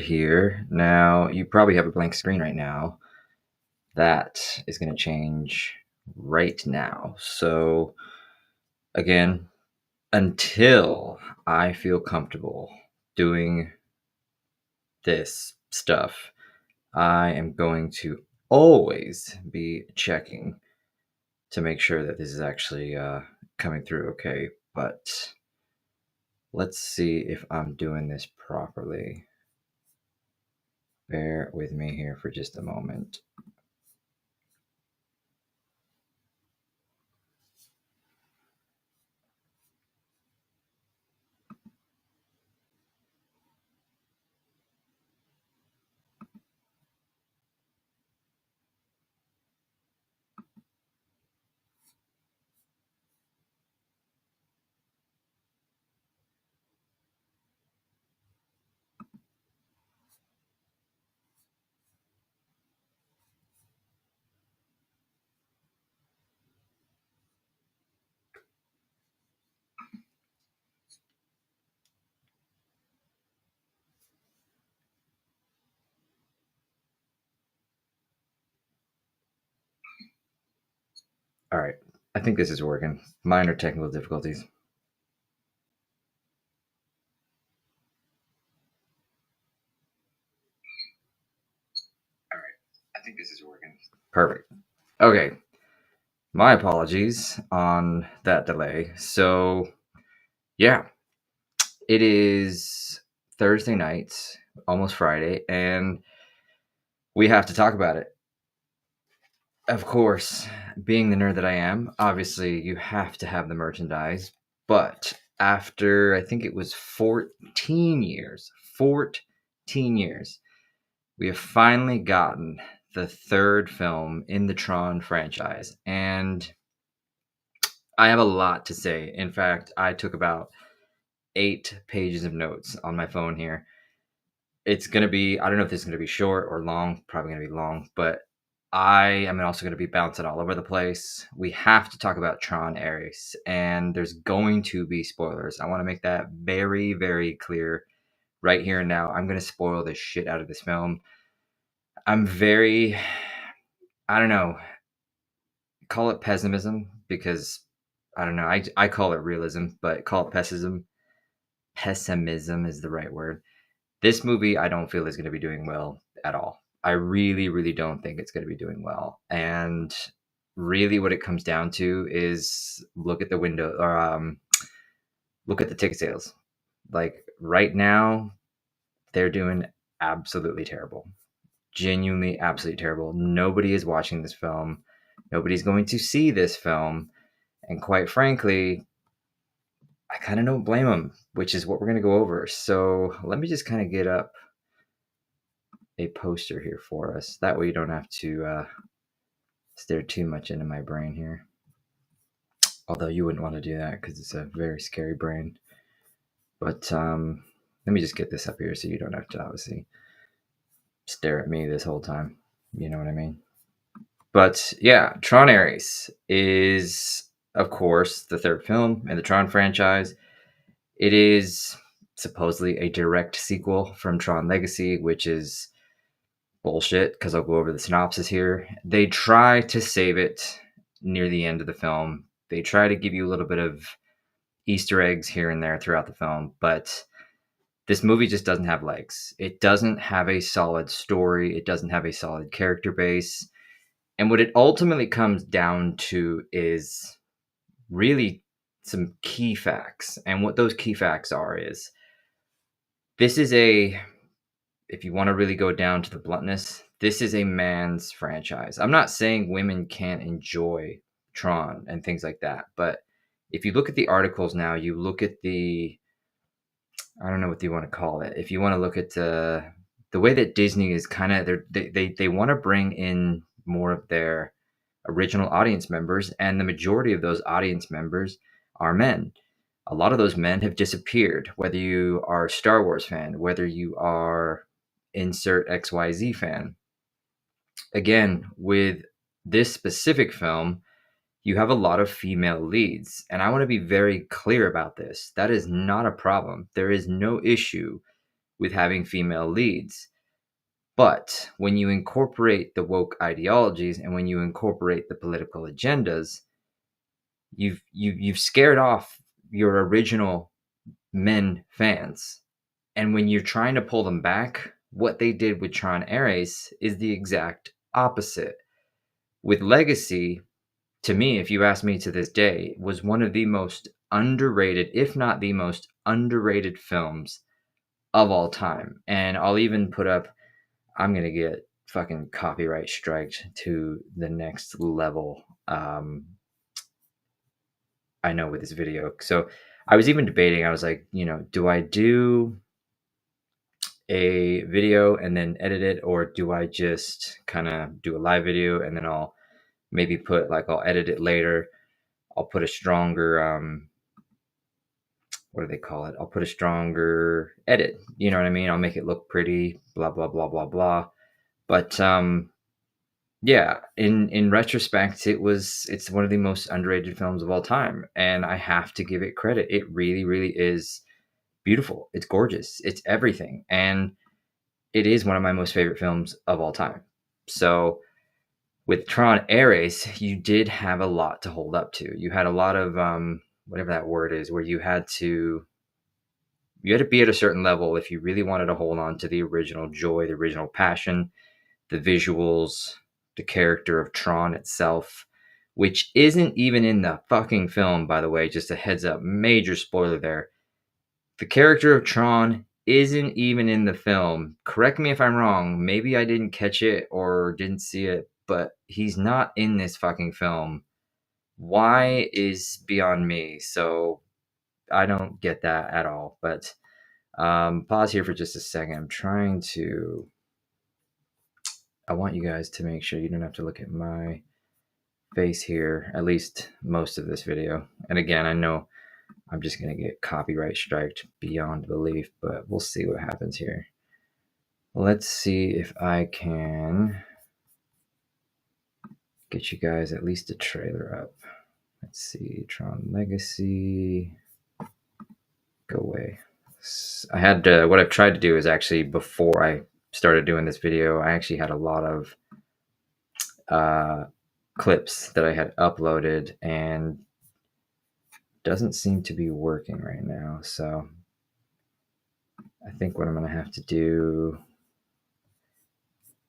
here. Now, you probably have a blank screen right now. That is going to change right now. So, again, until I feel comfortable doing this stuff, I am going to always be checking to make sure that this is actually coming through okay. But let's see if I'm doing this properly. Bear with me here for just a moment. All right, I think this is working. Minor technical difficulties. All right, I think this is working. Perfect. Okay, my apologies on that delay. So, yeah, it is Thursday night, almost Friday, and we have to talk about it. Of course, being the nerd that I am, obviously you have to have the merchandise, but after I think it was 14 years, 14 years, we have finally gotten the third film in the Tron franchise. And I have a lot to say. In fact, I took about 8 pages of notes on my phone here. It's going to be, I don't know if this is going to be short or long, probably going to be long, but I am also going to be bouncing all over the place. We have to talk about Tron Ares, and there's going to be spoilers. I want to make that very, very clear right here and now. I'm going to spoil the shit out of this film. I'm very, I don't know, call it pessimism because I don't know. I call it realism, but call it pessimism. Pessimism is the right word. This movie, I don't feel is going to be doing well at all. I really, really don't think it's going to be doing well. And really, what it comes down to is look at the window or look at the ticket sales. Like right now, they're doing absolutely terrible. Genuinely, absolutely terrible. Nobody is watching this film. Nobody's going to see this film. And quite frankly, I kind of don't blame them, which is what we're going to go over. So let me just kind of get up a poster here for us. That way you don't have to stare too much into my brain here. Although you wouldn't want to do that because it's a very scary brain. But let me just get this up here so you don't have to obviously stare at me this whole time. You know what I mean? But yeah, Tron Ares is, of course, the third film in the Tron franchise. It is supposedly a direct sequel from Tron Legacy, which is bullshit because I'll go over the synopsis here. They try to save it near the end of the film. They try to give you a little bit of Easter eggs here and there throughout the film, but this movie just doesn't have legs. It doesn't have a solid story. It doesn't have a solid character base. And what it ultimately comes down to is really some key facts. And what those key facts are is this is if you want to really go down to the bluntness, this is a man's franchise. I'm not saying women can't enjoy Tron and things like that, but if you look at the articles now, you look at I don't know what you want to call it. If you want to look at the way that Disney is kind of, they want to bring in more of their original audience members, and the majority of those audience members are men. A lot of those men have disappeared, whether you are a Star Wars fan, whether you are insert XYZ fan. Again, with this specific film, you have a lot of female leads. And I want to be very clear about this. That is not a problem. There is no issue with having female leads. But when you incorporate the woke ideologies and when you incorporate the political agendas, you've scared off your original men fans. And when you're trying to pull them back, what they did with Tron Ares is the exact opposite. With Legacy, to me, if you ask me to this day, was one of the most underrated, if not the most underrated films of all time. And I'll even put up, I'm going to get fucking copyright striked to the next level. I know with this video. So I was even debating, I was like, do I do a video and then edit it, or do I just kind of do a live video and then I'll maybe I'll edit it later. I'll put a stronger, what do they call it? I'll put a stronger edit. You know what I mean? I'll make it look pretty, blah, blah, blah, blah, blah. But, yeah, in retrospect, it's one of the most underrated films of all time. And I have to give it credit. It really, really is beautiful. It's gorgeous. It's everything. And it is one of my most favorite films of all time. So with Tron Ares, you did have a lot to hold up to. You had a lot of whatever that word is, where you had to be at a certain level if you really wanted to hold on to the original joy, the original passion, the visuals, the character of Tron itself, which isn't even in the fucking film, by the way. Just a heads up, major spoiler there. The character of Tron isn't even in the film. Correct me if I'm wrong. Maybe I didn't catch it or didn't see it, but he's not in this fucking film. Why is beyond me. So I don't get that at all. But pause here for just a second. I want you guys to make sure you don't have to look at my face here, at least most of this video. And again, I know I'm just going to get copyright striked beyond belief, but we'll see what happens here. Let's see if I can get you guys at least a trailer up. Let's see, Tron Legacy, go away. I had what I've tried to do is actually, before I started doing this video, I actually had a lot of clips that I had uploaded and doesn't seem to be working right now. So I think what I'm going to have to do,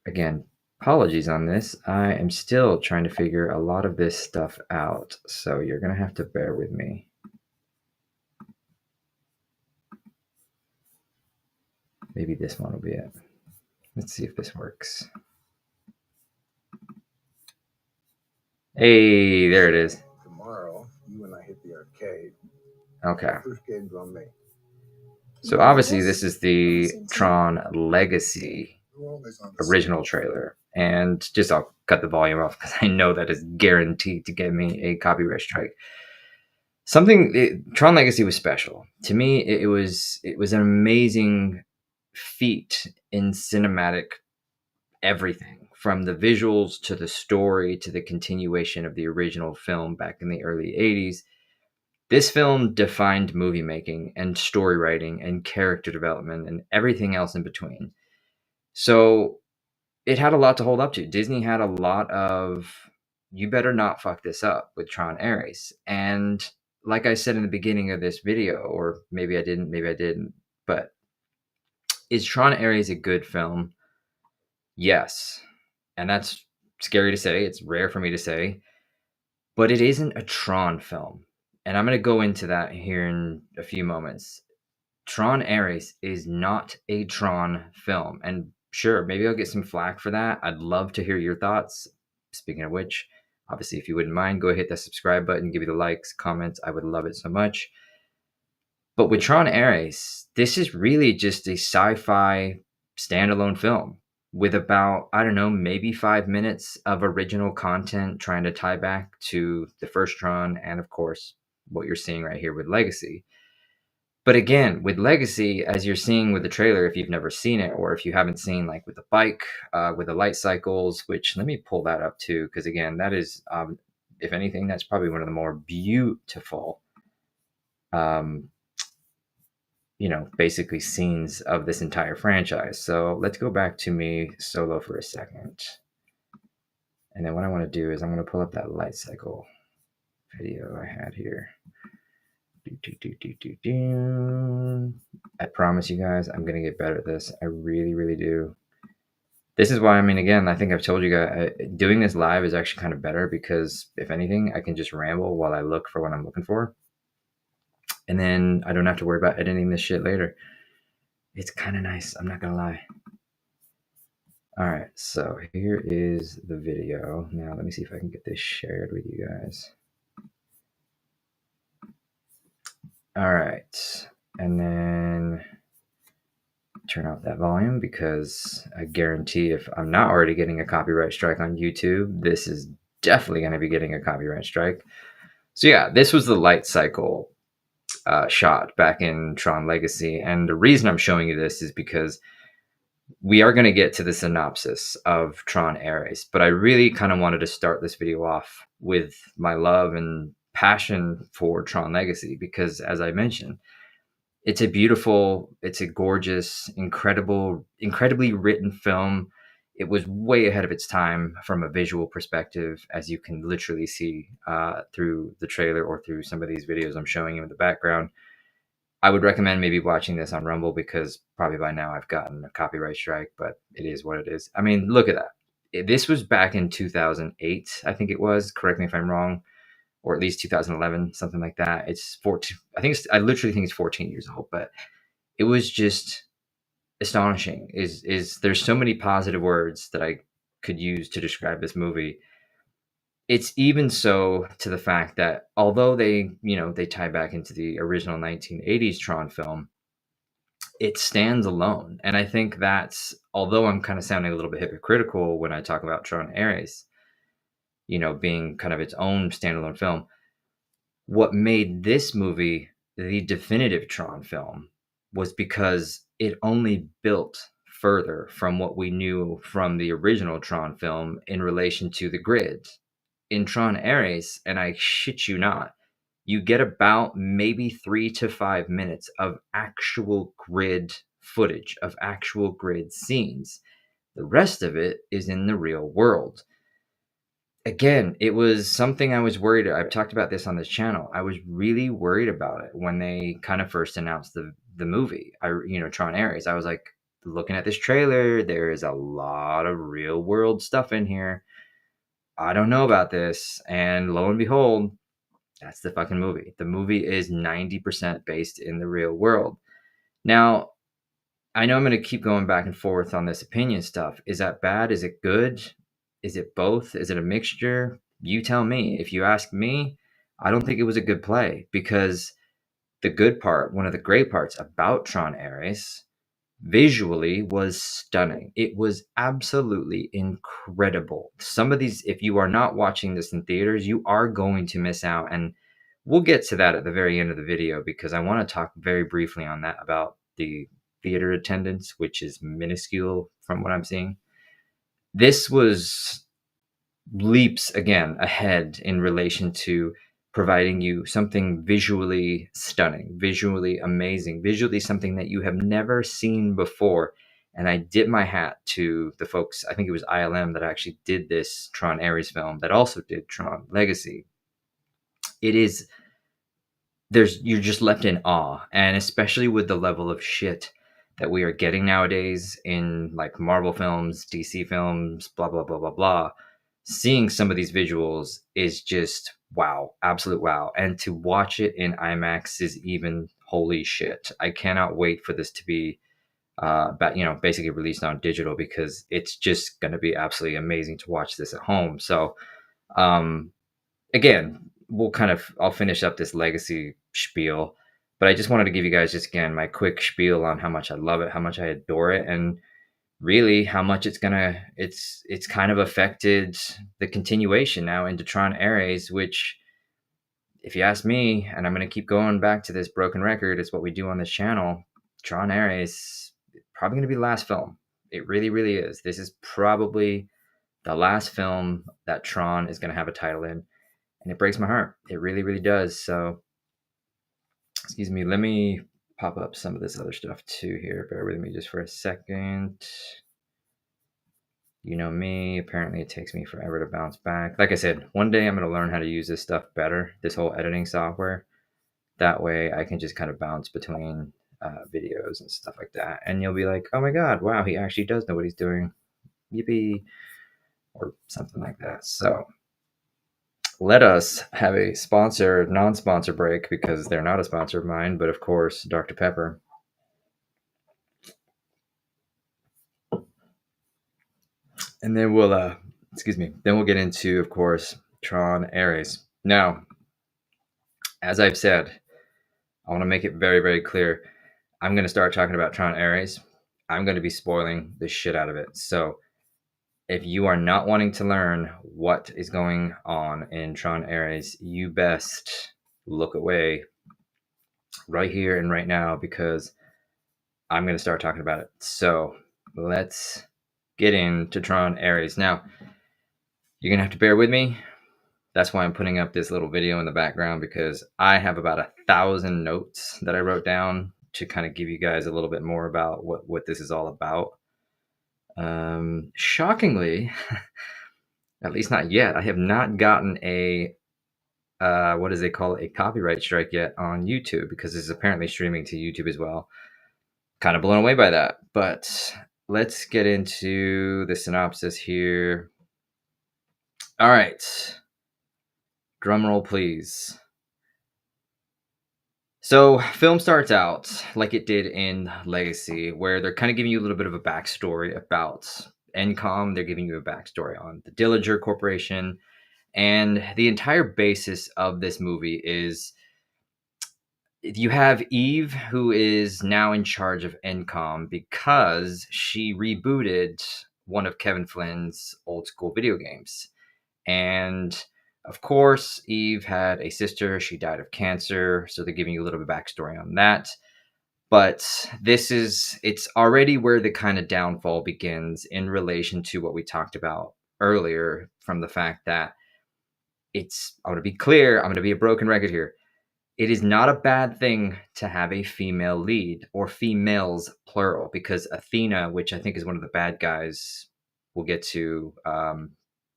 again, apologies on this. I am still trying to figure a lot of this stuff out. So you're going to have to bear with me. Maybe this one will be it. Let's see if this works. Hey, there it is. Tomorrow, you and I hit the arcade. Okay. First game's on me. So obviously this is the Tron Legacy original trailer. And just I'll cut the volume off because I know that is guaranteed to get me a copyright strike. Tron Legacy was special. To me, it was an amazing feat in cinematic everything, from the visuals to the story to the continuation of the original film back in the early 80s. This film defined movie making and story writing and character development and everything else in between. So it had a lot to hold up to. Disney had a lot of, you better not fuck this up with Tron Ares. And like I said in the beginning of this video, or maybe I didn't, but is Tron Ares a good film? Yes. And that's scary to say. It's rare for me to say. But it isn't a Tron film. And I'm going to go into that here in a few moments. Tron Ares is not a Tron film. And sure, maybe I'll get some flack for that. I'd love to hear your thoughts. Speaking of which, obviously, if you wouldn't mind, go hit that subscribe button, give me the likes, comments. I would love it so much. But with Tron Ares, this is really just a sci-fi standalone film with about, I don't know, maybe 5 minutes of original content trying to tie back to the first Tron and, of course, what you're seeing right here with Legacy. But again, with Legacy, as you're seeing with the trailer, if you've never seen it, or if you haven't seen, like with the bike, with the light cycles, which let me pull that up too, because again, that is, if anything, that's probably one of the more beautiful, basically scenes of this entire franchise. So let's go back to me solo for a second. And then what I want to do is I'm going to pull up that light cycle video I had here. I promise you guys, I'm going to get better at this. I really, really do. This is why, again, I think I've told you guys, doing this live is actually kind of better because, if anything, I can just ramble while I look for what I'm looking for. And then I don't have to worry about editing this shit later. It's kind of nice. I'm not going to lie. All right, so here is the video. Now, let me see if I can get this shared with you guys. All right, and then turn off that volume because I guarantee if I'm not already getting a copyright strike on YouTube, this is definitely going to be getting a copyright strike. So yeah, this was the light cycle shot back in Tron Legacy. And the reason I'm showing you this is because we are going to get to the synopsis of Tron Ares, but I really kind of wanted to start this video off with my love and passion for Tron Legacy because, as I mentioned, it's a gorgeous, incredibly written film. It was way ahead of its time from a visual perspective, as you can literally see through the trailer or through some of these videos I'm showing you in the background. I would recommend maybe watching this on Rumble because probably by now I've gotten a copyright strike, but it is what it is. Look at that. This was back in 2008, I think it was. Correct me if I'm wrong. Or at least 2011, something like that. It's 14. I literally think it's 14 years old, but it was just astonishing. There's so many positive words that I could use to describe this movie. It's even so to the fact that although they tie back into the original 1980s Tron film, it stands alone. And I think that's, although I'm kind of sounding a little bit hypocritical when I talk about Tron Ares, being kind of its own standalone film, what made this movie the definitive Tron film was because it only built further from what we knew from the original Tron film in relation to the grid. In Tron Ares, and I shit you not, you get about maybe 3 to 5 minutes of actual grid footage, of actual grid scenes. The rest of it is in the real world. Again, it was something I was worried. I've talked about this on this channel. I was really worried about it when they kind of first announced the movie. Tron Ares. I was like, looking at this trailer, there is a lot of real world stuff in here. I don't know about this. And lo and behold, that's the fucking movie. The movie is 90% based in the real world. Now, I know I'm going to keep going back and forth on this opinion stuff. Is that bad? Is it good? Is it both? Is it a mixture? You tell me. If you ask me, I don't think it was a good play because the good part, one of the great parts about Tron Ares, visually was stunning. It was absolutely incredible. Some of these, if you are not watching this in theaters, you are going to miss out. And we'll get to that at the very end of the video because I want to talk very briefly on that about the theater attendance, which is minuscule from what I'm seeing. This was leaps again ahead in relation to providing you something visually stunning, visually amazing, visually something that you have never seen before. And I dip my hat to the folks, I think it was ILM that actually did this Tron Ares film that also did Tron Legacy. You're just left in awe, and especially with the level of shit that we are getting nowadays in like Marvel films, DC films, blah, blah, blah, blah, blah. Seeing some of these visuals is just wow, absolute wow. And to watch it in IMAX is even holy shit. I cannot wait for this to be basically released on digital because it's just going to be absolutely amazing to watch this at home. So again, I'll finish up this legacy spiel, but I just wanted to give you guys just again my quick spiel on how much I love it, how much I adore it, and really how much it's kind of affected the continuation now into Tron Ares, which, if you ask me, and I'm going to keep going back to this broken record, it's what we do on this channel, Tron Ares probably going to be the last film. It really, really is. This is probably the last film that Tron is going to have a title in. And it breaks my heart. It really, really does. So, excuse me, let me pop up some of this other stuff too here. Bear with me just for a second. You know me, apparently it takes me forever to bounce back. Like I said, one day I'm going to learn how to use this stuff better, this whole editing software. That way I can just kind of bounce between videos and stuff like that. And you'll be like, oh my God, wow, he actually does know what he's doing. Yippee. Or something like that. So let us have a sponsor, non-sponsor break because they're not a sponsor of mine, but of course, Dr. Pepper. And then we'll, then we'll get into, of course, Tron Ares. Now, as I've said, I want to make it very, very clear. I'm going to start talking about Tron Ares. I'm going to be spoiling the shit out of it. So if you are not wanting to learn what is going on in Tron Ares, you best look away right here and right now because I'm going to start talking about it. So let's get into Tron Ares. Now, you're going to have to bear with me. That's why I'm putting up this little video in the background because I have about 1,000 notes that I wrote down to kind of give you guys a little bit more about what this is all about. Shockingly, at least not yet, I have not gotten a what does they call it, a copyright strike yet on YouTube because this is apparently streaming to YouTube as well. Kind of blown away by that, but let's get into the synopsis here. All right, drum roll please. So film starts out like it did in Legacy, where they're kind of giving you a little bit of a backstory about NCOM. They're giving you a backstory on the Dillinger Corporation, and the entire basis of this movie is you have Eve, who is now in charge of NCOM because she rebooted one of Kevin Flynn's old school video games. And of course, Eve had a sister. She died of cancer. So they're giving you a little bit of backstory on that. But it's already where the kind of downfall begins in relation to what we talked about earlier from the fact that I want to be clear, I'm going to be a broken record here. It is not a bad thing to have a female lead or females plural because Athena, which I think is one of the bad guys we'll get to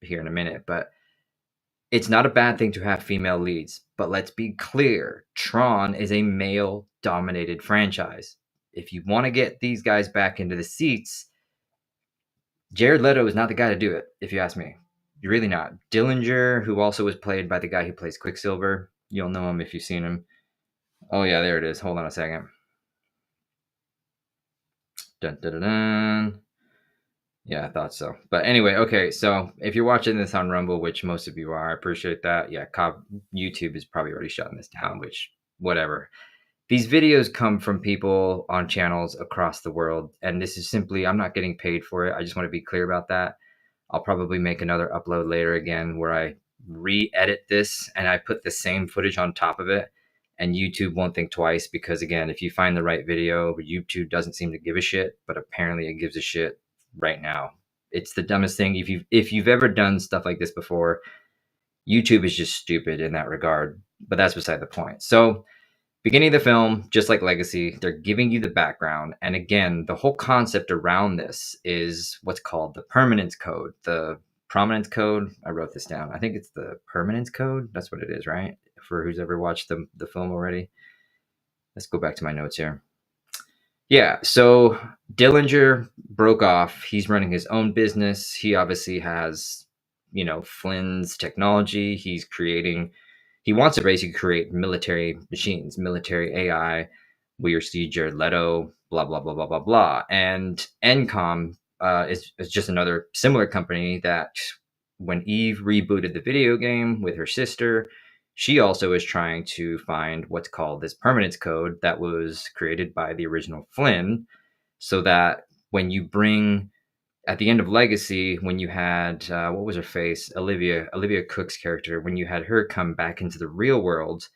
here in a minute, but it's not a bad thing to have female leads. But let's be clear, Tron is a male-dominated franchise. If you want to get these guys back into the seats, Jared Leto is not the guy to do it, if you ask me. You're really not. Dillinger, who also was played by the guy who plays Quicksilver, you'll know him if you've seen him. Oh, yeah, there it is. Hold on a second. Dun, dun, dun, dun. Yeah, I thought so. But anyway, okay, so if you're watching this on Rumble, which most of you are, I appreciate that. Yeah, YouTube is probably already shutting this down, which, whatever. These videos come from people on channels across the world, and this is simply, I'm not getting paid for it. I just want to be clear about that. I'll probably make another upload later again where I re-edit this and I put the same footage on top of it, and YouTube won't think twice because, again, if you find the right video, YouTube doesn't seem to give a shit, but apparently it gives a shit right now. It's the dumbest thing. If you've ever done stuff like this before, YouTube is just stupid in that regard, but that's beside the point. So beginning of the film, just like Legacy, they're giving you the background. And again, the whole concept around this is what's called the permanence code. The prominence code, I wrote this down. I think it's the permanence code. That's what it is, right? For who's ever watched the film already. Let's go back to my notes here. Yeah, so Dillinger broke off. He's running his own business. He obviously has, Flynn's technology. He wants to basically create military machines, military AI. We see Jared Leto, blah, blah, blah, blah, blah, blah. And NCOM is just another similar company that when Eve rebooted the video game with her sister, she also is trying to find what's called this permanence code that was created by the original Flynn, so that when you bring, at the end of Legacy, when you had, what was her face? Olivia Cook's character, when you had her come back into the real world,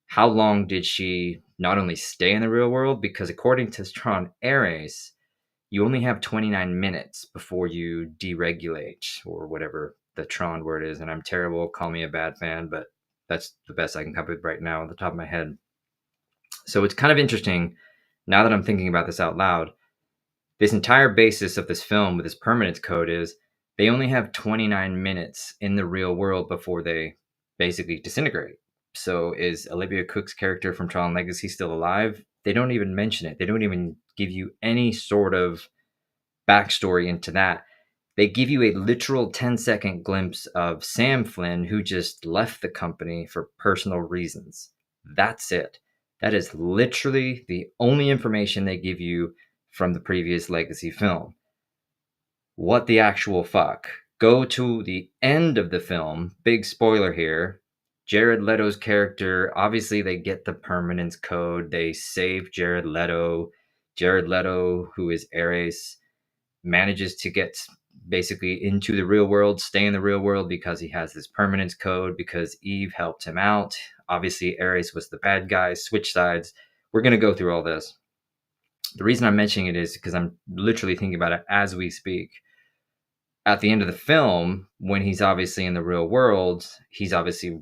how long did she not only stay in the real world? Because according to Tron Ares, you only have 29 minutes before you deregulate, or whatever the Tron word is. And I'm terrible, call me a bad fan, but that's the best I can come up with right now on the top of my head. So it's kind of interesting now that I'm thinking about this out loud, this entire basis of this film with this permanence code is they only have 29 minutes in the real world before they basically disintegrate. So is Olivia Cook's character from Tron Legacy still alive? They don't even mention it. They don't even give you any sort of backstory into that. They give you a literal 10-second glimpse of Sam Flynn, who just left the company for personal reasons. That's it. That is literally the only information they give you from the previous Legacy film. What the actual fuck? Go to the end of the film. Big spoiler here. Jared Leto's character, obviously, they get the permanence code. They save Jared Leto. Jared Leto, who is Ares, manages to get basically into the real world, stay in the real world because he has this permanence code, because Eve helped him out. Obviously, Ares was the bad guy, switch sides. We're going to go through all this. The reason I'm mentioning it is because I'm literally thinking about it as we speak. At the end of the film, when he's obviously in the real world, he's obviously,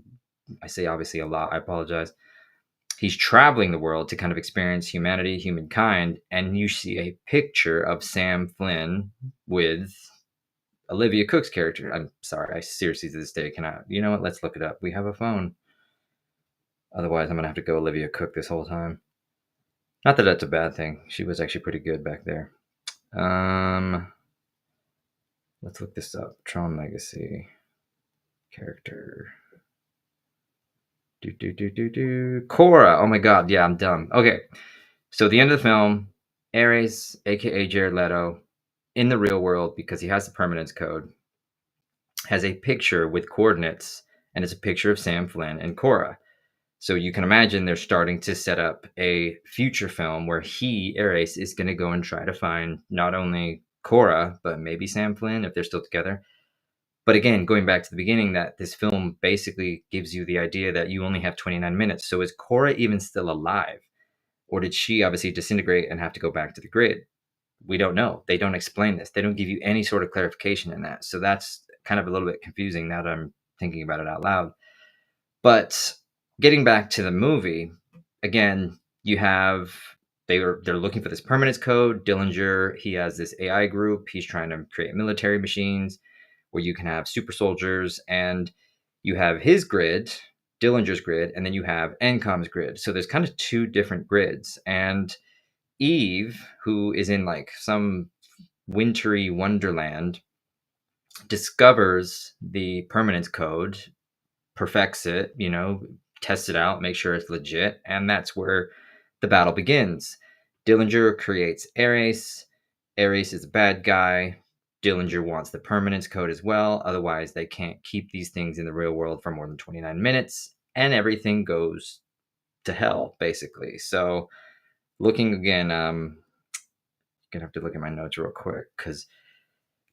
I say obviously a lot, I apologize. He's traveling the world to kind of experience humanity, humankind, and you see a picture of Sam Flynn with Olivia Cook's character. I'm sorry, I seriously to this day cannot. You know what? Let's look it up. We have a phone. Otherwise, I'm going to have to go Olivia Cook this whole time. Not that that's a bad thing. She was actually pretty good back there. Let's look this up. Tron Legacy character. Cora. Oh my god. Yeah, I'm dumb. Okay. So the end of the film, Ares, aka Jared Leto, in the real world, because he has the permanence code, has a picture with coordinates, and it's a picture of Sam Flynn and Cora. So you can imagine they're starting to set up a future film where he, Ares, is going to go and try to find not only Cora, but maybe Sam Flynn if they're still together. But again, going back to the beginning, that this film basically gives you the idea that you only have 29 minutes. So is Cora even still alive? Or did she obviously disintegrate and have to go back to the grid? We don't know. They don't explain this. They don't give you any sort of clarification in that. So that's kind of a little bit confusing now that I'm thinking about it out loud. But getting back to the movie, again, you have they're looking for this permanence code. Dillinger, he has this AI group. He's trying to create military machines where you can have super soldiers, and you have his grid, Dillinger's grid, and then you have Encom's grid. So there's kind of two different grids. And Eve, who is in like some wintry wonderland, discovers the permanence code, perfects it, tests it out, make sure it's legit, and that's where the battle begins. Dillinger creates Ares. Ares is a bad guy. Dillinger wants the permanence code as well. Otherwise, they can't keep these things in the real world for more than 29 minutes, and everything goes to hell, basically. So, looking again, gonna have to look at my notes real quick because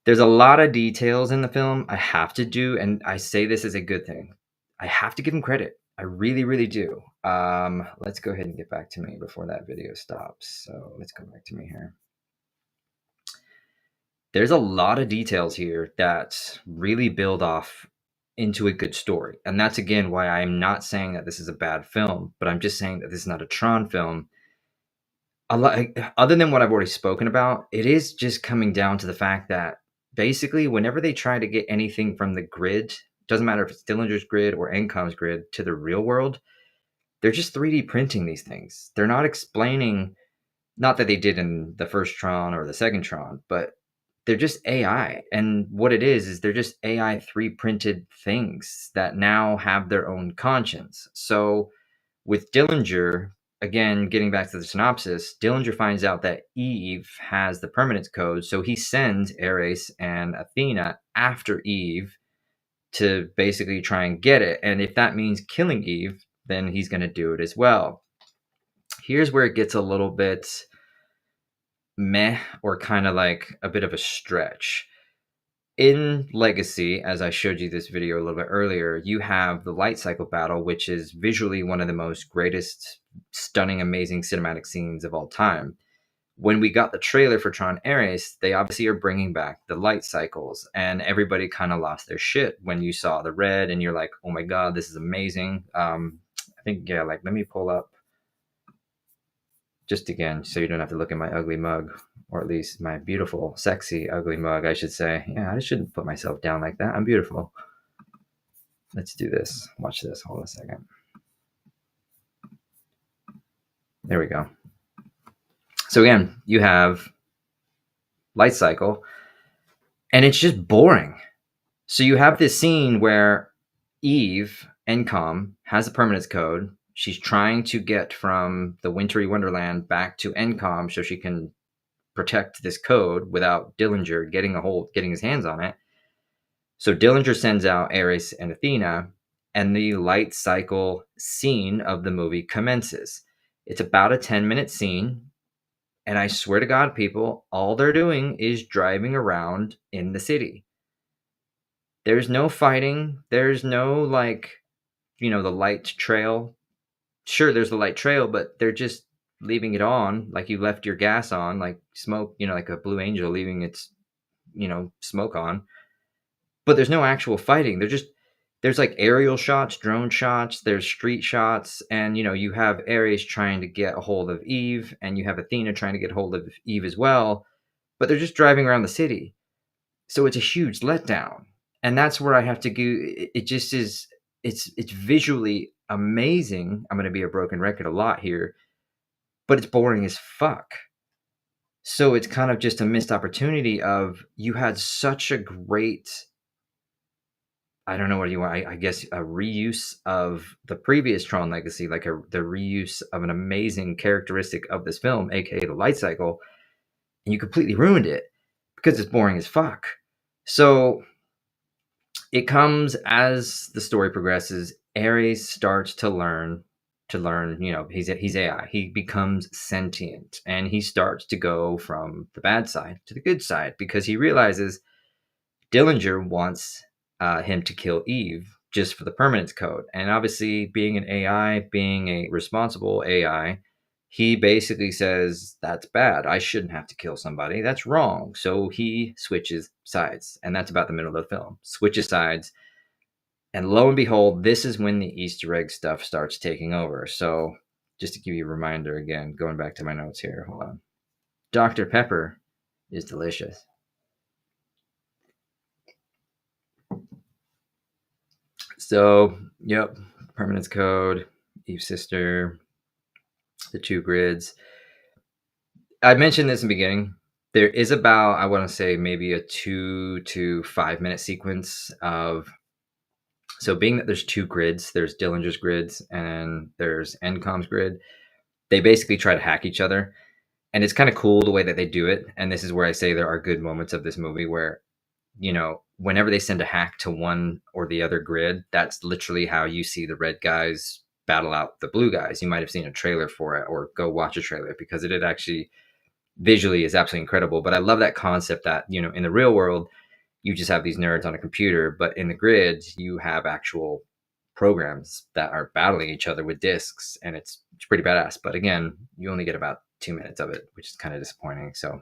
there's a lot of details in the film I have to do, and I say this as a good thing. I have to give him credit. I really, really do. Let's go ahead and get back to me before that video stops. So let's go back to me here. There's a lot of details here that really build off into a good story. And that's, again, why I'm not saying that this is a bad film, but I'm just saying that this is not a Tron film. A lot, other than what I've already spoken about, it is just coming down to the fact that basically whenever they try to get anything from the grid, doesn't matter if it's Dillinger's grid or Encom's grid, to the real world, they're just 3D printing these things. They're not explaining, not that they did in the first Tron or the second Tron, but they're just AI. And what it is they're just AI 3 printed things that now have their own conscience. So with Dillinger, again, getting back to the synopsis, Dillinger finds out that Eve has the permanence code, so he sends Ares and Athena after Eve to basically try and get it. And if that means killing Eve, then he's going to do it as well. Here's where it gets a little bit meh, or kind of like a bit of a stretch. In Legacy, as I showed you this video a little bit earlier, you have the light cycle battle, which is visually one of the most greatest, stunning, amazing cinematic scenes of all time. When we got the trailer for Tron Ares, they obviously are bringing back the light cycles, and everybody kind of lost their shit when you saw the red, and you're like, oh my god, this is amazing. I think, yeah, like, let me pull up. just again, so you don't have to look at my ugly mug, or at least my beautiful, sexy, ugly mug, I should say. Yeah, I shouldn't put myself down like that. I'm beautiful. Let's do this. Watch this. Hold on a second. There we go. So again, you have light cycle, and it's just boring. So you have this scene where Eve, Encom, has a permanence code. She's trying to get from the wintry wonderland back to Encom so she can protect this code without Dillinger getting his hands on it. So Dillinger sends out Ares and Athena, and the light cycle scene of the movie commences. It's about a 10-minute scene, and I swear to God, people, all they're doing is driving around in the city. There's no fighting. There's no, like, the light trail. Sure, there's the light trail, but they're just leaving it on, like you left your gas on, like smoke, like a Blue Angel leaving its, smoke on. But there's no actual fighting. There's like aerial shots, drone shots, there's street shots, and you have Ares trying to get a hold of Eve, and you have Athena trying to get a hold of Eve as well, but they're just driving around the city. So it's a huge letdown. And that's where I have to go. It just is, it's visually amazing. I'm going to be a broken record a lot here, but it's boring as fuck. So it's kind of just a missed opportunity of, you had such a great, I don't know what you want, I guess a reuse of the previous Tron legacy, like the reuse of an amazing characteristic of this film, aka the light cycle, and you completely ruined it because it's boring as fuck. So it comes as the story progresses. Ares starts to learn, he's AI. He becomes sentient, and he starts to go from the bad side to the good side because he realizes Dillinger wants him to kill Eve just for the permanence code. And obviously, being an AI, being a responsible AI, he basically says, that's bad. I shouldn't have to kill somebody. That's wrong. So he switches sides. And that's about the middle of the film. Switches sides. And lo and behold, this is when the Easter egg stuff starts taking over. So just to give you a reminder again, going back to my notes here, hold on. Dr. Pepper is delicious. So, yep, permanence code, Eve's sister, the two grids. I mentioned this in the beginning. There is about, I want to say, maybe a 2 to 5 minute sequence of, so being that there's two grids, there's Dillinger's grids and there's Encom's grid, they basically try to hack each other. And it's kind of cool the way that they do it. And this is where I say there are good moments of this movie where, whenever they send a hack to one or the other grid, that's literally how you see the red guys battle out the blue guys. You might have seen a trailer for it, or go watch a trailer, because it actually visually is absolutely incredible. But I love that concept that, in the real world, you just have these nerds on a computer, but in the grid, you have actual programs that are battling each other with discs, and it's pretty badass. But again, you only get about 2 minutes of it, which is kind of disappointing. So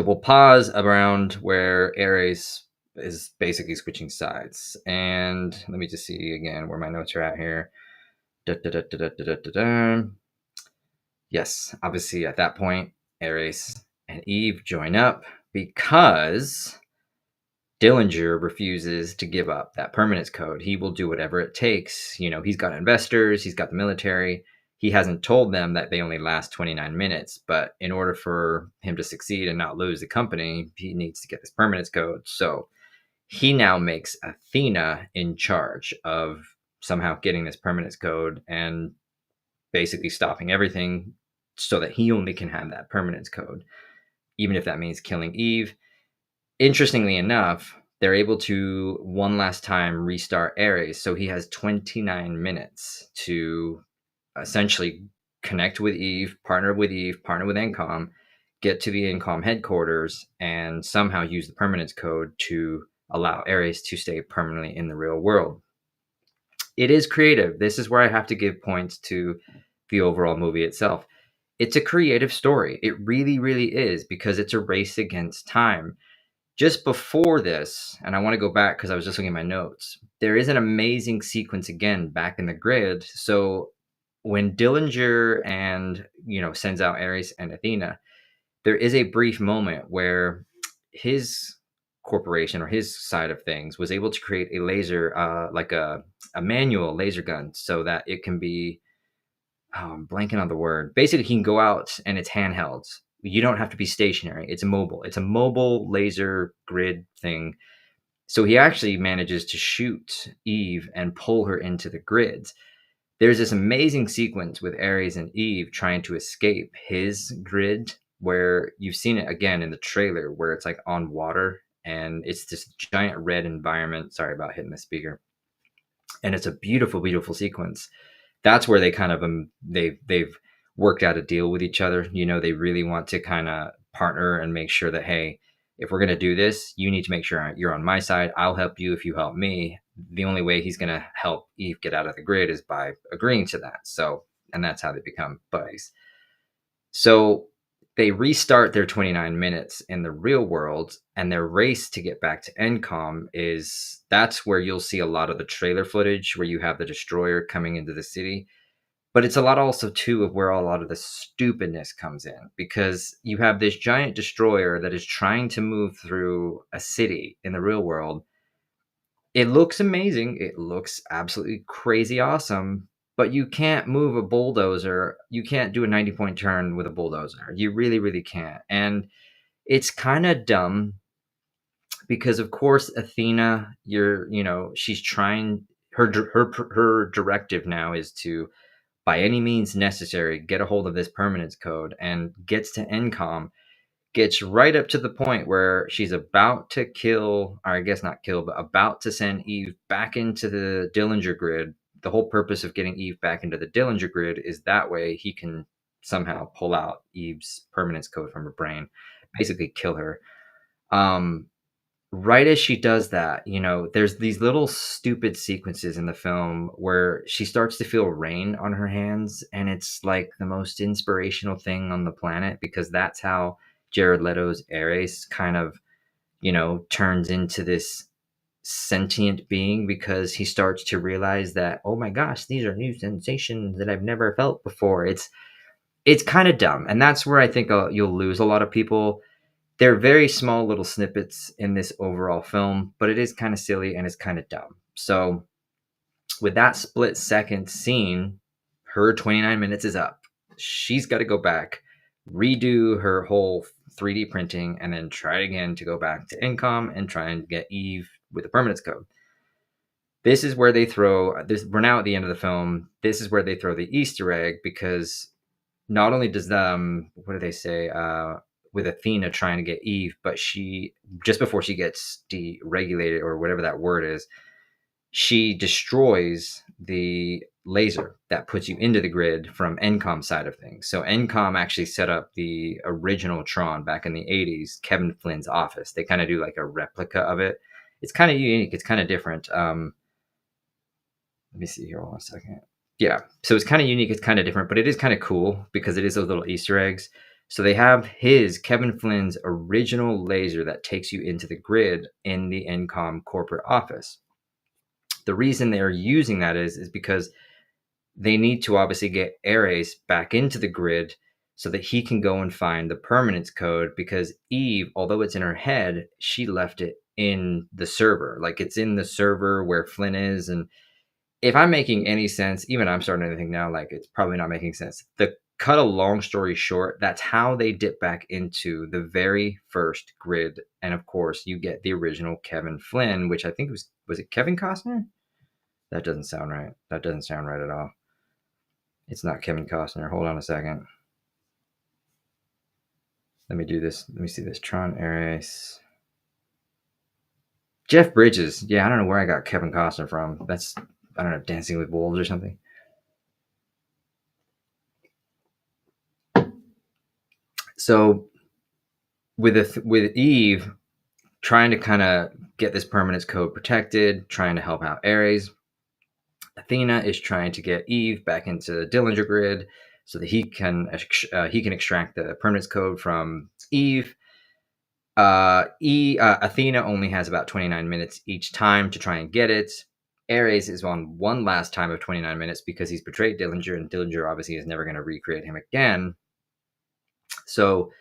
we'll pause around where Ares is basically switching sides. And let me just see again where my notes are at here. Yes, obviously at that point, Ares and Eve join up because Dillinger refuses to give up that permanence code. He will do whatever it takes. He's got investors, he's got the military. He hasn't told them that they only last 29 minutes, but in order for him to succeed and not lose the company, he needs to get this permanence code. So he now makes Athena in charge of somehow getting this permanence code and basically stopping everything so that he only can have that permanence code, even if that means killing Eve. Interestingly enough, they're able to one last time restart Ares. So he has 29 minutes to essentially connect with Eve, partner with Encom, get to the Encom headquarters, and somehow use the permanence code to allow Ares to stay permanently in the real world. It is creative. This is where I have to give points to the overall movie itself. It's a creative story. It really, really is, because it's a race against time. Just before this, and I want to go back because I was just looking at my notes, there is an amazing sequence again back in the grid. So when Dillinger and sends out Ares and Athena, there is a brief moment where his corporation or his side of things was able to create a laser, like a manual laser gun, so that it can be, I'm blanking on the word. Basically, he can go out and it's handheld. You don't have to be stationary. It's mobile. It's a mobile laser grid thing. So he actually manages to shoot Eve and pull her into the grids. There's this amazing sequence with Ares and Eve trying to escape his grid, where you've seen it again in the trailer, where it's like on water and it's this giant red environment. Sorry about hitting the speaker. And it's a beautiful, beautiful sequence. That's where they kind of they've worked out a deal with each other. They really want to kind of partner and make sure that, hey, if we're going to do this, you need to make sure you're on my side. I'll help you if you help me. The only way he's going to help Eve get out of the grid is by agreeing to that. So, and that's how they become buddies. So they restart their 29 minutes in the real world, and their race to get back to Encom that's where you'll see a lot of the trailer footage where you have the destroyer coming into the city. But it's a lot also too of where a lot of the stupidness comes in, because you have this giant destroyer that is trying to move through a city in the real world. It looks amazing. It looks absolutely crazy awesome, but you can't move a bulldozer. You can't do a 90-point turn with a bulldozer. You really, really can't. And it's kind of dumb because, of course, Athena, she's trying, her directive now is to, by any means necessary, get a hold of this permanence code, and gets to Encom, gets right up to the point where she's about to kill, or I guess not kill, but about to send Eve back into the Dillinger grid. The whole purpose of getting Eve back into the Dillinger grid is that way he can somehow pull out Eve's permanence code from her brain, basically kill her. Right as she does that, there's these little stupid sequences in the film where she starts to feel rain on her hands, and it's like the most inspirational thing on the planet, because that's how Jared Leto's Ares kind of, turns into this sentient being, because he starts to realize that, oh my gosh, these are new sensations that I've never felt before. It's kind of dumb, and that's where I think you'll lose a lot of people. They're very small little snippets in this overall film, but it is kind of silly and it's kind of dumb. So with that split second scene, her 29 minutes is up. She's got to go back, redo her whole 3D printing, and then try again to go back to Encom and try and get Eve with the permanence code. This is where they throw this. We're now at the end of the film. This is where they throw the Easter egg, because not only does what do they say? With Athena trying to get Eve, but she, just before she gets deregulated, or whatever that word is, she destroys the laser that puts you into the grid from Encom side of things. So Encom actually set up the original Tron back in the 80s, Kevin Flynn's office. They kind of do like a replica of it. It's kind of unique. It's kind of different. Let me see here. Hold on a second. Yeah. So it's kind of unique. It's kind of different, but it is kind of cool because it is those little Easter eggs. So they have Kevin Flynn's original laser that takes you into the grid in the Encom corporate office. The reason they are using that is because they need to obviously get Ares back into the grid so that he can go and find the permanence code, because Eve, although it's in her head, she left it in the server. Like, it's in the server where Flynn is. And if I'm making any sense, even I'm starting to think now, like, it's probably not making sense. Cut a long story short, that's how they dip back into the very first grid. And of course, you get the original Kevin Flynn, which I think was it Kevin Costner? That doesn't sound right. That doesn't sound right at all. It's not Kevin Costner. Hold on a second. Let me do this. Let me see this. Tron Ares. Jeff Bridges. Yeah, I don't know where I got Kevin Costner from. That's, I don't know, Dancing with Wolves or something. So with Eve trying to kind of get this permanence code protected, trying to help out Ares, Athena is trying to get Eve back into the Dillinger grid so that he can extract the permanence code from Eve. Athena only has about 29 minutes each time to try and get it. Ares is on one last time of 29 minutes because he's betrayed Dillinger, and Dillinger obviously is never going to recreate him again. So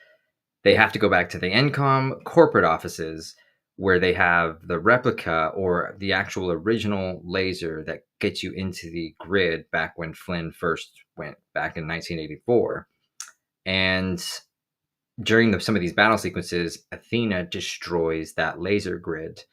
they have to go back to the NCOM corporate offices where they have the replica or the actual original laser that gets you into the grid back when Flynn first went back in 1984. And during some of these battle sequences, Athena destroys that laser grid,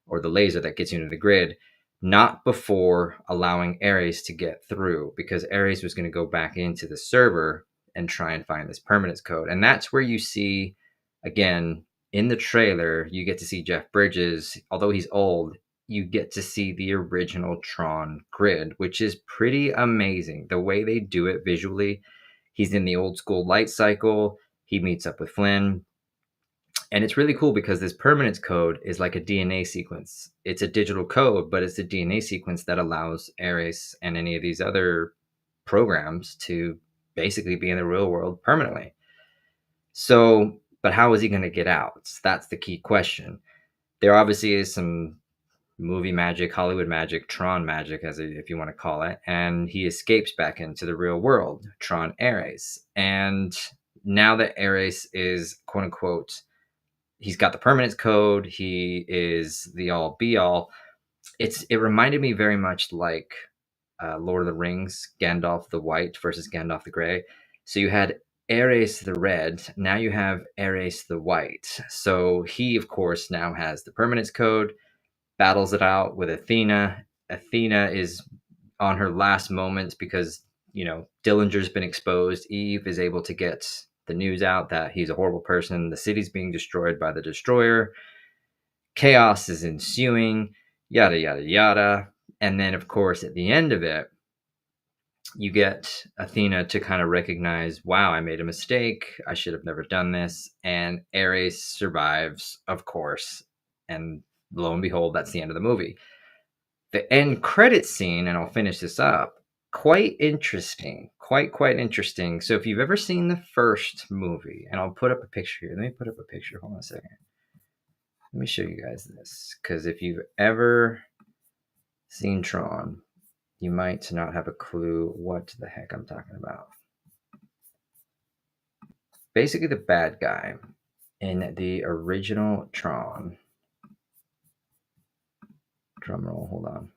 or the laser that gets you into the grid, not before allowing Ares to get through, because Ares was going to go back into the server and try and find this permanence code. And that's where you see, again, in the trailer, you get to see Jeff Bridges. Although he's old, you get to see the original Tron grid, which is pretty amazing. The way they do it visually, he's in the old school light cycle. He meets up with Flynn. And it's really cool because this permanence code is like a DNA sequence. It's a digital code, but it's a DNA sequence that allows Ares and any of these other programs to basically be in the real world permanently. So, but how is he going to get out? That's the key question. There obviously is some movie magic, Hollywood magic, Tron magic, if you want to call it. And he escapes back into the real world, Tron Ares. And now that Ares is, quote unquote, he's got the permanence code, he is the all be all. It reminded me very much like Lord of the Rings, Gandalf the White versus Gandalf the Gray. So you had Ares the Red, now you have Ares the White. So he, of course, now has the permanence code, battles it out with Athena. Athena is on her last moments because, Dillinger's been exposed. Eve is able to get the news out that he's a horrible person. The city's being destroyed by the destroyer. Chaos is ensuing, yada, yada, yada. And then, of course, at the end of it, you get Athena to kind of recognize, wow, I made a mistake. I should have never done this. And Ares survives, of course. And lo and behold, that's the end of the movie. The end credit scene, and I'll finish this up, quite interesting. Quite interesting. So if you've ever seen the first movie, and I'll put up a picture here. Let me put up a picture. Hold on a second. Let me show you guys this. Because if you've ever seen Tron, you might not have a clue what the heck I'm talking about. Basically, the bad guy in the original Tron. Drum roll, hold on.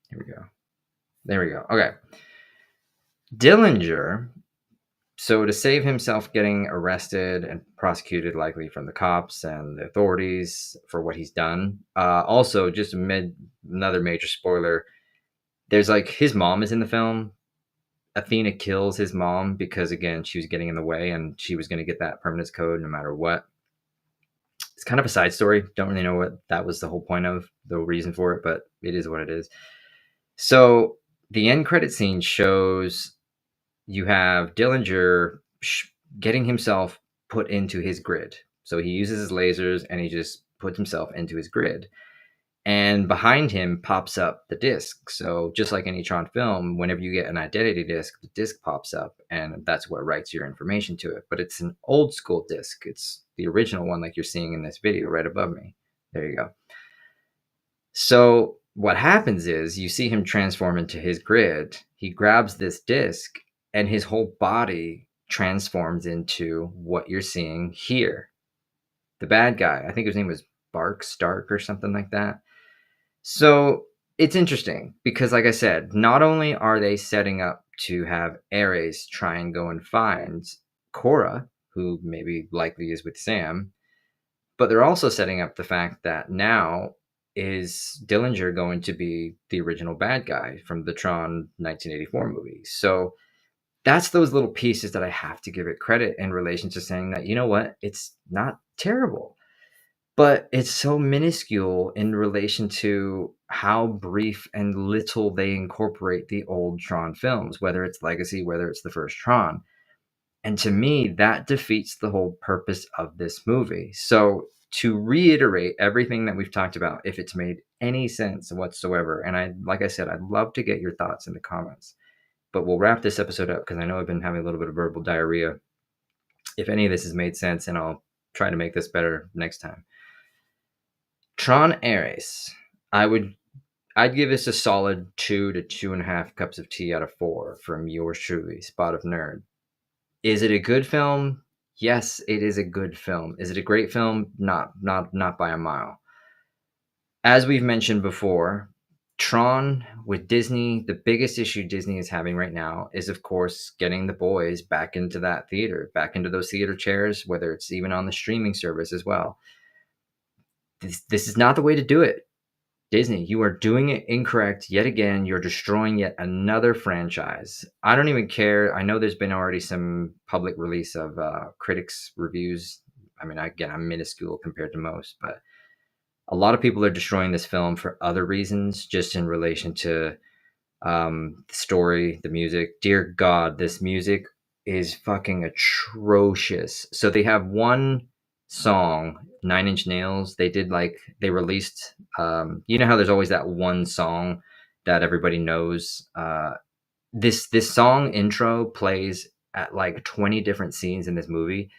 Here we go. There we go. Okay. Dillinger, so to save himself getting arrested and prosecuted, likely from the cops and the authorities for what he's done. Also, just another major spoiler. There's his mom is in the film. Athena kills his mom because, again, she was getting in the way and she was going to get that permanence code no matter what. It's kind of a side story. Don't really know what that was the whole point of, the reason for it, but it is what it is. So the end credit scene shows you have Dillinger getting himself put into his grid. So he uses his lasers and he just puts himself into his grid. And behind him pops up the disc. So just like any Tron film, whenever you get an identity disc, the disc pops up and that's what writes your information to it. But it's an old school disc. It's the original one like you're seeing in this video right above me. There you go. So what happens is you see him transform into his grid. He grabs this disc and his whole body transforms into what you're seeing here. The bad guy, I think his name was Stark or something like that. So it's interesting because, like I said, not only are they setting up to have Ares try and go and find Cora, who maybe likely is with Sam, but they're also setting up the fact that now is Dillinger going to be the original bad guy from the Tron 1984 movie. So that's those little pieces that I have to give it credit in relation to saying that, you know what, it's not terrible. But it's so minuscule in relation to how brief and little they incorporate the old Tron films, whether it's Legacy, whether it's the first Tron. And to me, that defeats the whole purpose of this movie. So to reiterate everything that we've talked about, if it's made any sense whatsoever, and like I said, I'd love to get your thoughts in the comments. But we'll wrap this episode up because I know I've been having a little bit of verbal diarrhea. If any of this has made sense, and I'll try to make this better next time. Tron Ares, I would I'd give this a solid 2 to 2.5 cups of tea out of 4 from yours truly, Spot of Nerd. Is it a good film? Yes, it is a good film. Is it a great film? Not by a mile. As we've mentioned before, Tron with Disney, the biggest issue Disney is having right now is, of course, getting the boys back into that theater, back into those theater chairs, whether it's even on the streaming service as well. This is not the way to do it. Disney, you are doing it incorrect yet again. You're destroying yet another franchise. I don't even care. I know there's been already some public release of critics' reviews. I mean, again, I'm minuscule compared to most, but a lot of people are destroying this film for other reasons, just in relation to the story, the music. Dear God, this music is fucking atrocious. So they have one song, Nine Inch Nails. They released. You know how there's always that one song that everybody knows. This song intro plays at like 20 different scenes in this movie.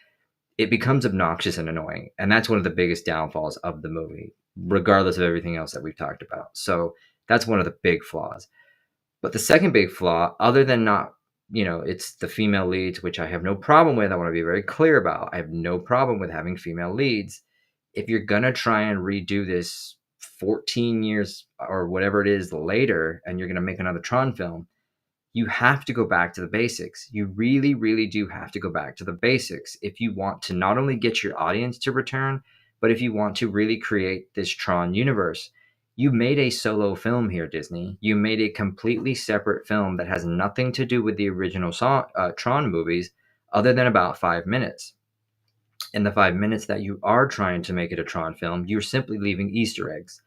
It becomes obnoxious and annoying, and that's one of the biggest downfalls of the movie, regardless of everything else that we've talked about. So that's one of the big flaws. But the second big flaw, other than not, it's the female leads, which I have no problem with. I want to be very clear about. I have no problem with having female leads. If you're going to try and redo this 14 years or whatever it is later, and you're going to make another Tron film, you have to go back to the basics. You really, really do have to go back to the basics if you want to not only get your audience to return, but if you want to really create this Tron universe. You made a solo film here, Disney. You made a completely separate film that has nothing to do with the original Tron movies other than about 5 minutes. In the 5 minutes that you are trying to make it a Tron film, you're simply leaving Easter eggs.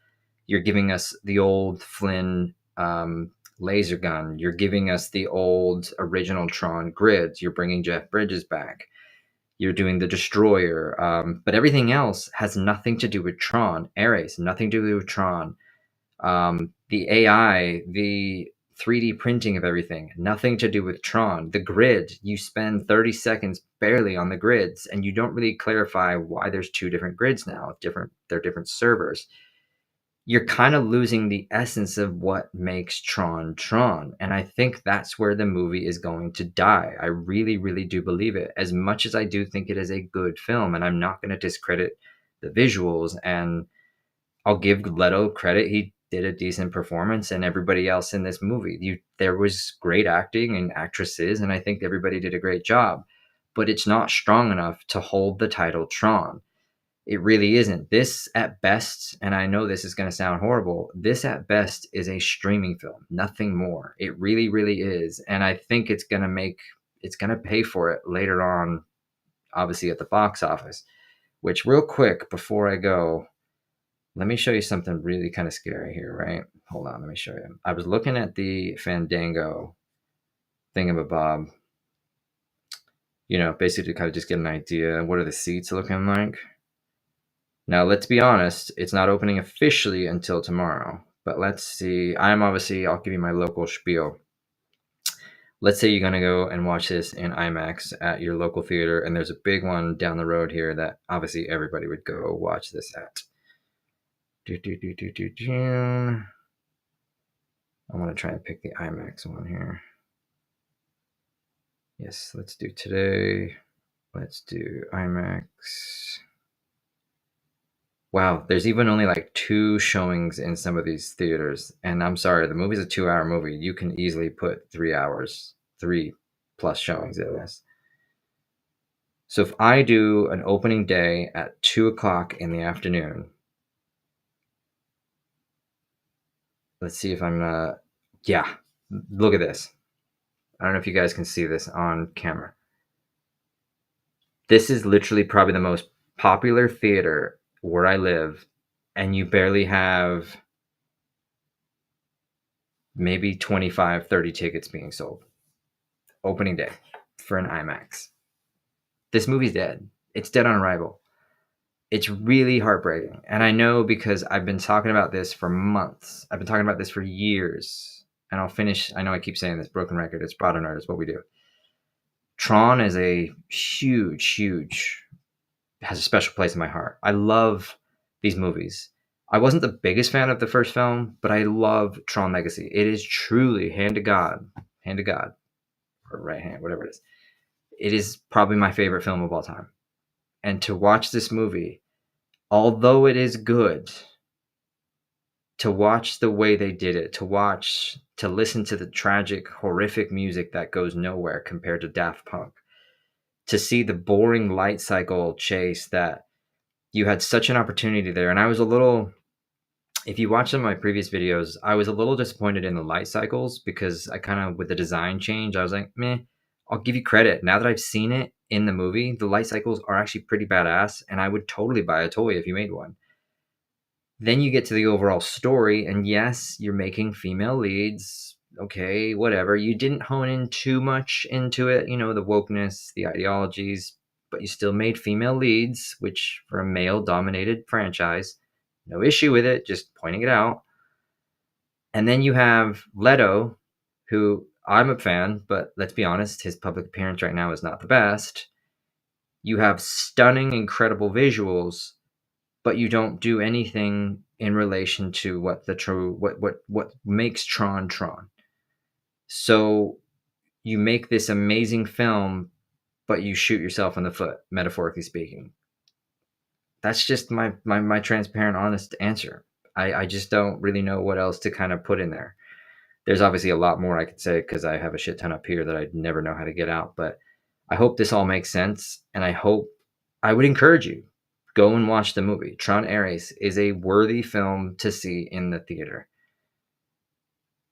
You're giving us the old Flynn laser gun. You're giving us the old original Tron grids. You're bringing Jeff Bridges back. You're doing the Destroyer. But everything else has nothing to do with Tron. Ares, nothing to do with Tron. The AI, the 3D printing of everything, nothing to do with Tron. The grid, you spend 30 seconds barely on the grids, and you don't really clarify why there's two different grids now. They're different servers. You're kind of losing the essence of what makes Tron Tron. And I think that's where the movie is going to die. I really, really do believe it. As much as I do think it is a good film, and I'm not going to discredit the visuals, and I'll give Leto credit. He did a decent performance, and everybody else in this movie. There was great acting and actresses, and I think everybody did a great job. But it's not strong enough to hold the title Tron. It really isn't. This at best, and I know this is going to sound horrible, this at best is a streaming film, nothing more. It really, really is. And I think it's going to pay for it later on, obviously at the box office, which real quick before I go, let me show you something really kind of scary here, right? Hold on, let me show you. I was looking at the Fandango thingamabob, basically to kind of just get an idea. What are the seats looking like? Now, let's be honest, it's not opening officially until tomorrow, but let's see. I'll give you my local spiel. Let's say you're going to go and watch this in IMAX at your local theater, and there's a big one down the road here that obviously everybody would go watch this at. I want to try and pick the IMAX one here. Yes, let's do today. Let's do IMAX. Wow, there's even only like 2 showings in some of these theaters. And I'm sorry, the movie's a 2-hour movie. You can easily put 3 hours, 3+ showings in this. So if I do an opening day at 2 o'clock in the afternoon, let's see if I'm, yeah, look at this. I don't know if you guys can see this on camera. This is literally probably the most popular theater where I live, and you barely have maybe 25, 30 tickets being sold. Opening day for an IMAX. This movie's dead. It's dead on arrival. It's really heartbreaking. And I know because I've been talking about this for months. I've been talking about this for years. And I'll finish. I know I keep saying this, broken record. It's Broad and Art. It's what we do. Tron is a huge, has a special place in my heart. I love these movies. I wasn't the biggest fan of the first film, but I love Tron Legacy. It is truly hand to God, or right hand, whatever it is. It is probably my favorite film of all time. And to watch this movie, although it is good, to watch the way they did it, to listen to the tragic, horrific music that goes nowhere compared to Daft Punk, to see the boring light cycle chase that you had such an opportunity there. And I was a little, if you watch some of my previous videos, I was a little disappointed in the light cycles because I kind of, with the design change, I was like, meh, I'll give you credit. Now that I've seen it in the movie, the light cycles are actually pretty badass, and I would totally buy a toy if you made one. Then you get to the overall story, and yes, you're making female leads. Okay, whatever. You didn't hone in too much into it, the wokeness, the ideologies, but you still made female leads, which for a male dominated franchise, no issue with it, just pointing it out. And then you have Leto, who I'm a fan, but let's be honest, his public appearance right now is not the best. You have stunning, incredible visuals, but you don't do anything in relation to what makes Tron Tron. So you make this amazing film, but you shoot yourself in the foot, metaphorically speaking. That's just my transparent, honest answer. I just don't really know what else to kind of put in there. There's obviously a lot more I could say because I have a shit ton up here that I'd never know how to get out. But I hope this all makes sense, and I would encourage you, go and watch the movie. Tron Ares is a worthy film to see in the theater.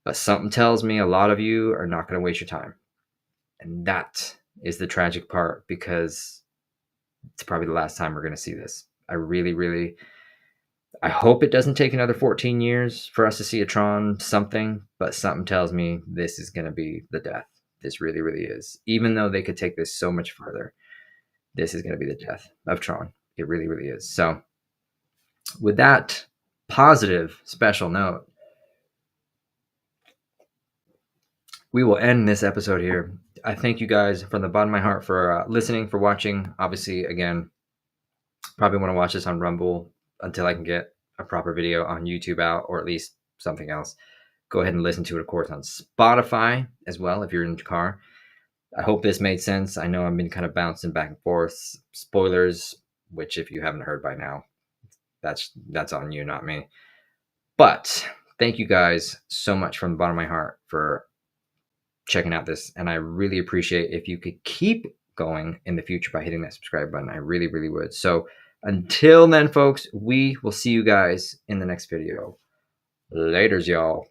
But something tells me a lot of you are not going to waste your time. And that is the tragic part, because it's probably the last time we're going to see this. I really, really, I hope it doesn't take another 14 years for us to see a Tron something, but something tells me this is going to be the death. This really, really is. Even though they could take this so much further, this is going to be the death of Tron. It really, really is. So with that positive special note, we will end this episode here. I thank you guys from the bottom of my heart for listening, for watching. Obviously, again, probably want to watch this on Rumble until I can get a proper video on YouTube out, or at least something else. Go ahead and listen to it, of course, on Spotify as well if you're in the car. I hope this made sense. I know I've been kind of bouncing back and forth. Spoilers, which if you haven't heard by now, that's on you, not me. But thank you guys so much from the bottom of my heart for checking out this, and I really appreciate if you could keep going in the future by hitting that subscribe button. I really, really would. So until then, folks, we will see you guys in the next video. Laters, y'all.